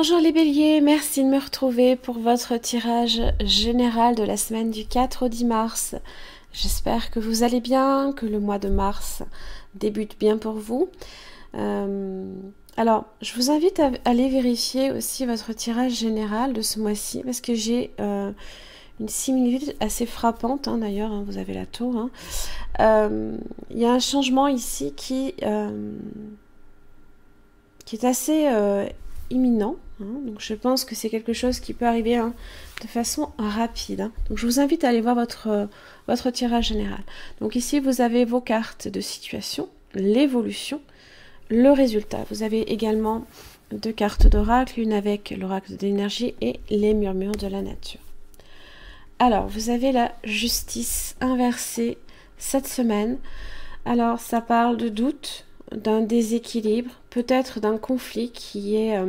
Bonjour les béliers, merci de me retrouver pour votre tirage général de la semaine du 4 au 10 mars. J'espère que vous allez bien, que le mois de mars débute bien pour vous. Alors, je vous invite à aller vérifier aussi votre tirage général de ce mois-ci parce que j'ai une similitude assez frappante, d'ailleurs, vous avez la tour. Il y a un changement ici qui est assez imminent, donc je pense que c'est quelque chose qui peut arriver de façon rapide. Donc je vous invite à aller voir votre tirage général. Donc ici vous avez vos cartes de situation, l'évolution, le résultat. Vous avez également deux cartes d'oracle, une avec l'oracle de l'énergie et les murmures de la nature. Alors vous avez la justice inversée cette semaine. Alors ça parle de doute, d'un déséquilibre, peut-être d'un conflit qui est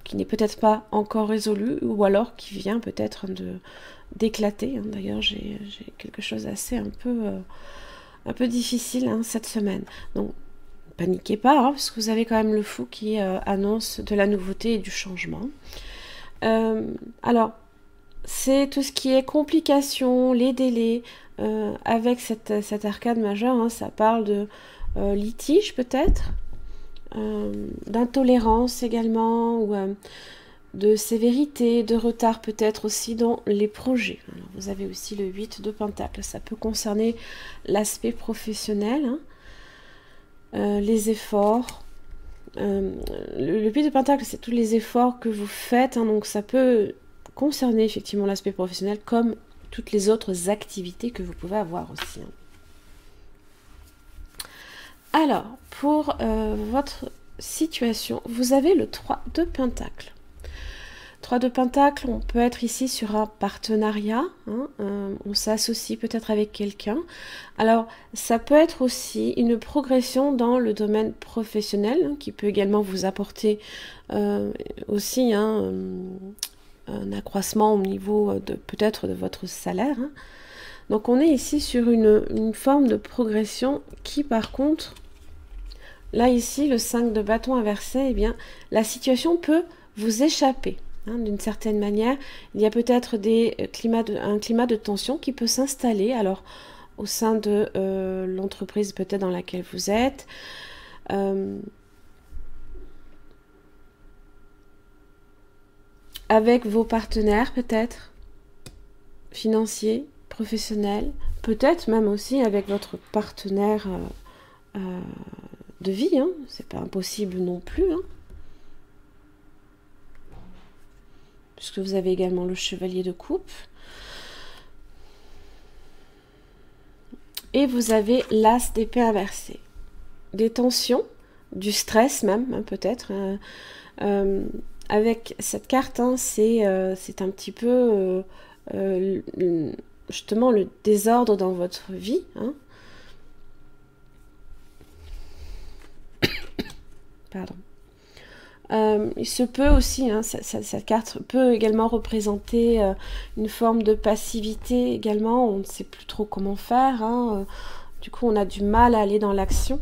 qui n'est peut-être pas encore résolu ou alors qui vient peut-être d'éclater. D'ailleurs, j'ai quelque chose d'assez un peu difficile cette semaine. Donc, paniquez pas, parce que vous avez quand même le fou qui annonce de la nouveauté et du changement. Alors, c'est tout ce qui est complications, les délais, avec cette arcade majeure, ça parle de litige peut-être, d'intolérance également, ou de sévérité, de retard peut-être aussi dans les projets. Alors, vous avez aussi le 8 de Pentacle, ça peut concerner l'aspect professionnel, les efforts. Le 8 de Pentacle, c'est tous les efforts que vous faites, donc ça peut concerner effectivement l'aspect professionnel comme toutes les autres activités que vous pouvez avoir aussi. Alors, pour votre situation, vous avez le 3 de Pentacle. 3 de Pentacle, on peut être ici sur un partenariat, on s'associe peut-être avec quelqu'un. Alors, ça peut être aussi une progression dans le domaine professionnel, qui peut également vous apporter aussi un accroissement au niveau de peut-être de votre salaire. Donc on est ici sur une forme de progression qui par contre, là ici le 5 de bâton inversé, eh bien la situation peut vous échapper. D'une certaine manière, il y a peut-être un climat de tension qui peut s'installer alors au sein de l'entreprise peut-être dans laquelle vous êtes. Avec vos partenaires peut-être, financiers, professionnels, peut-être même aussi avec votre partenaire de vie, c'est pas impossible non plus, puisque vous avez également le chevalier de coupe. Et vous avez l'as d'épée inversé. Des tensions, du stress même, peut-être. Avec cette carte, c'est un petit peu justement le désordre dans votre vie. Pardon. Il se peut aussi, cette carte peut également représenter une forme de passivité également. On ne sait plus trop comment faire. Du coup, on a du mal à aller dans l'action.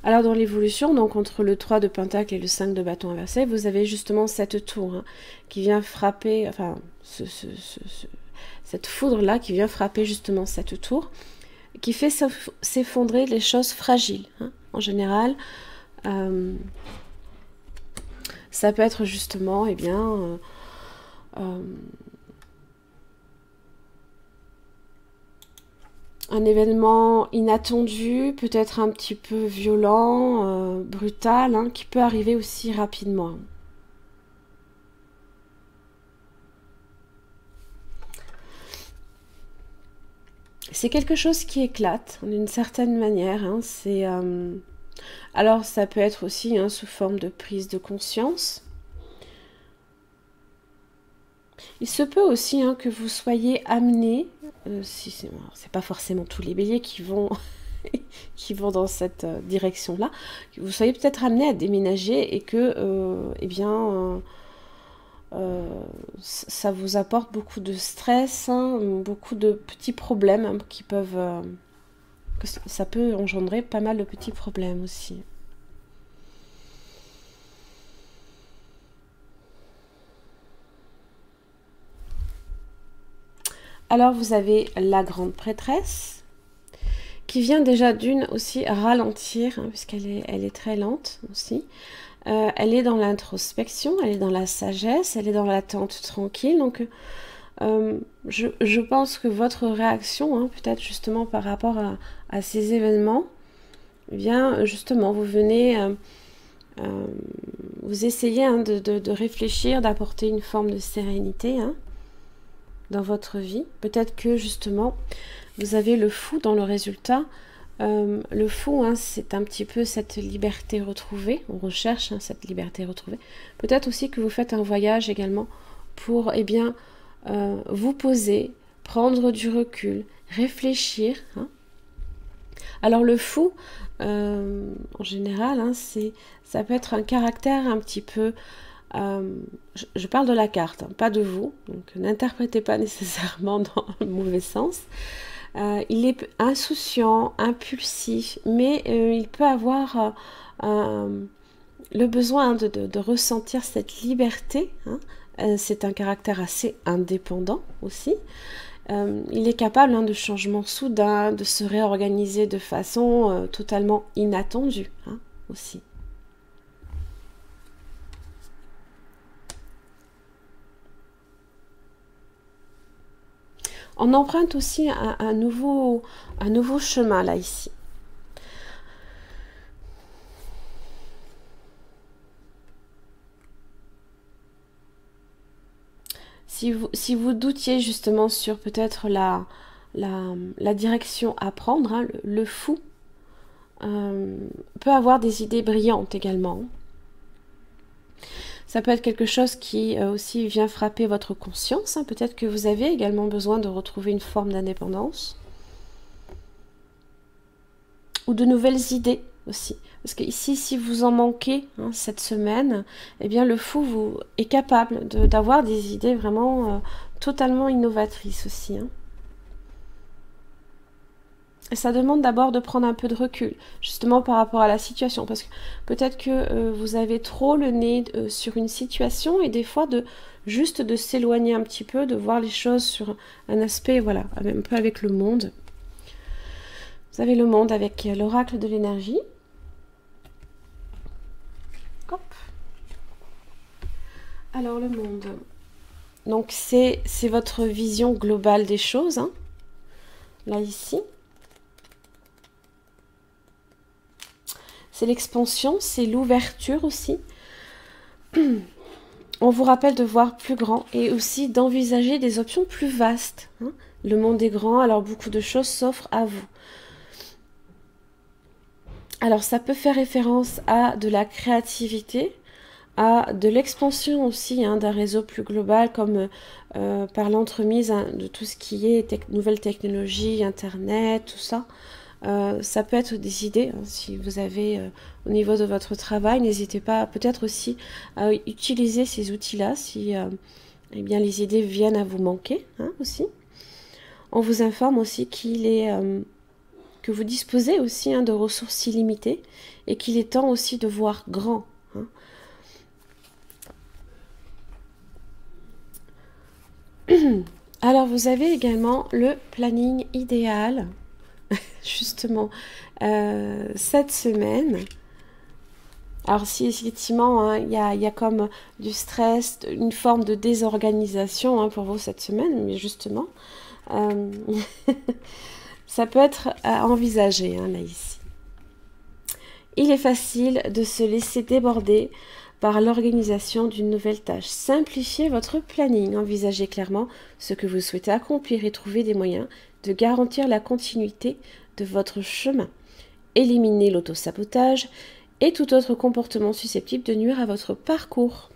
Alors dans l'évolution, donc entre le 3 de Pentacle et le 5 de bâton inversé, vous avez justement cette tour qui vient frapper, enfin cette foudre-là qui vient frapper justement cette tour, qui fait s'effondrer les choses fragiles. En général, ça peut être justement, un événement inattendu, peut-être un petit peu violent, brutal, qui peut arriver aussi rapidement. C'est quelque chose qui éclate d'une certaine manière. Alors ça peut être aussi sous forme de prise de conscience. Il se peut aussi que vous soyez amené, c'est pas forcément tous les béliers qui vont dans cette direction-là, que vous soyez peut-être amené à déménager et que, ça vous apporte beaucoup de stress, beaucoup de petits problèmes qui peuvent que ça peut engendrer pas mal de petits problèmes aussi. Alors vous avez la grande prêtresse qui vient déjà d'une aussi ralentir, hein, puisqu'elle est très lente aussi. Elle est dans l'introspection, elle est dans la sagesse, elle est dans l'attente tranquille. Donc je pense que votre réaction, hein, peut-être justement par rapport à ces événements, eh bien justement vous venez, vous essayez, hein, de réfléchir, d'apporter une forme de sérénité, hein, dans votre vie. Peut-être que justement vous avez le fou dans le résultat. Le fou, hein, c'est un petit peu cette liberté retrouvée. On recherche, hein, cette liberté retrouvée. Peut-être aussi que vous faites un voyage également pour, eh bien, vous poser, prendre du recul, réfléchir, hein. Alors le fou, en général, hein, ça peut être un caractère un petit peu... je parle de la carte, hein, pas de vous, donc n'interprétez pas nécessairement dans le mauvais sens. Il est insouciant, impulsif, mais il peut avoir le besoin, hein, de ressentir cette liberté, hein. C'est un caractère assez indépendant aussi. Il est capable, hein, de changements soudains, de se réorganiser de façon totalement inattendue, hein, aussi. On emprunte aussi un nouveau chemin là, ici. Si vous doutiez justement sur peut-être la direction à prendre, hein, le fou peut avoir des idées brillantes également. Ça peut être quelque chose qui aussi vient frapper votre conscience, hein. Peut-être que vous avez également besoin de retrouver une forme d'indépendance. Ou de nouvelles idées aussi. Parce que ici, si vous en manquez, hein, cette semaine, eh bien le fou est capable d'avoir des idées vraiment totalement innovatrices aussi, hein. Et ça demande d'abord de prendre un peu de recul, justement par rapport à la situation, parce que peut-être que vous avez trop le nez sur une situation, et des fois juste de s'éloigner un petit peu, de voir les choses sur un aspect, voilà, un peu avec le monde. Vous avez le monde avec l'oracle de l'énergie. Hop. Alors le monde. Donc c'est votre vision globale des choses, hein. Là ici. C'est l'expansion, c'est l'ouverture aussi. On vous rappelle de voir plus grand et aussi d'envisager des options plus vastes, hein. Le monde est grand, alors beaucoup de choses s'offrent à vous. Alors ça peut faire référence à de la créativité, à de l'expansion aussi, hein, d'un réseau plus global, comme par l'entremise, hein, de tout ce qui est nouvelles technologies, Internet, tout ça. Ça peut être des idées, hein, si vous avez au niveau de votre travail, n'hésitez pas peut-être aussi à utiliser ces outils-là si eh bien, les idées viennent à vous manquer, hein, aussi. On vous informe aussi que vous disposez aussi, hein, de ressources illimitées et qu'il est temps aussi de voir grand, hein. Alors vous avez également le planning idéal, justement, cette semaine. Alors si effectivement, hein, il y a comme du stress, une forme de désorganisation, hein, pour vous cette semaine, mais justement, ça peut être à envisager, hein, là ici. Il est facile de se laisser déborder par l'organisation d'une nouvelle tâche. Simplifiez votre planning, envisagez clairement ce que vous souhaitez accomplir et trouvez des moyens de garantir la continuité de votre chemin. Éliminez l'autosabotage et tout autre comportement susceptible de nuire à votre parcours.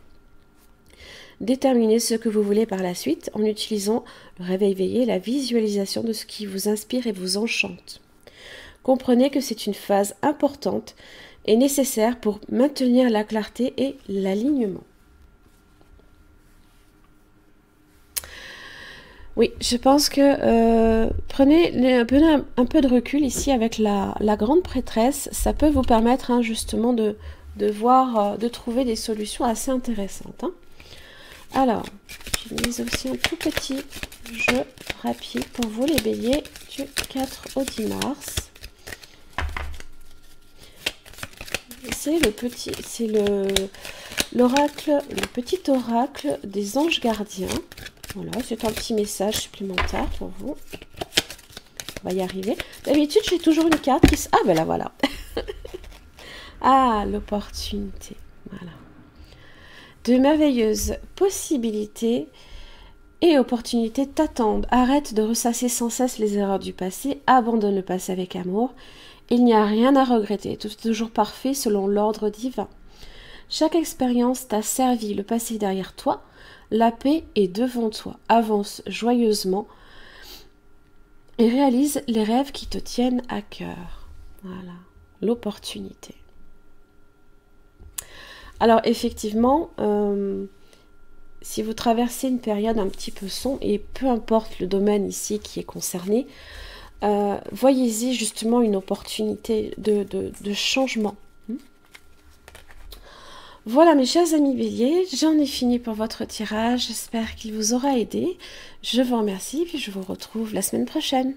Déterminez ce que vous voulez par la suite en utilisant le réveil éveillé, la visualisation de ce qui vous inspire et vous enchante. Comprenez que c'est une phase importante et nécessaire pour maintenir la clarté et l'alignement. Oui, je pense que prenez un peu de recul ici avec la grande prêtresse. Ça peut vous permettre hein, justement de voir, de trouver des solutions assez intéressantes. Hein. Alors, j'ai mis aussi un tout petit jeu rapide pour vous les béliers du 4 au 10 mars. C'est l'oracle, le petit oracle des anges gardiens. Voilà, c'est un petit message supplémentaire pour vous. On va y arriver. D'habitude, j'ai toujours une carte qui se... Ah, ben là, voilà. Ah, l'opportunité. Voilà. De merveilleuses possibilités et opportunités t'attendent. Arrête de ressasser sans cesse les erreurs du passé. Abandonne le passé avec amour. Il n'y a rien à regretter. Tout est toujours parfait selon l'ordre divin. Chaque expérience t'a servi. Le passé est derrière toi. La paix est devant toi. Avance joyeusement et réalise les rêves qui te tiennent à cœur. Voilà, l'opportunité. Alors effectivement, si vous traversez une période un petit peu sombre, et peu importe le domaine ici qui est concerné, voyez-y justement une opportunité de changement. Voilà mes chers amis béliers, j'en ai fini pour votre tirage, j'espère qu'il vous aura aidé. Je vous remercie et puis je vous retrouve la semaine prochaine.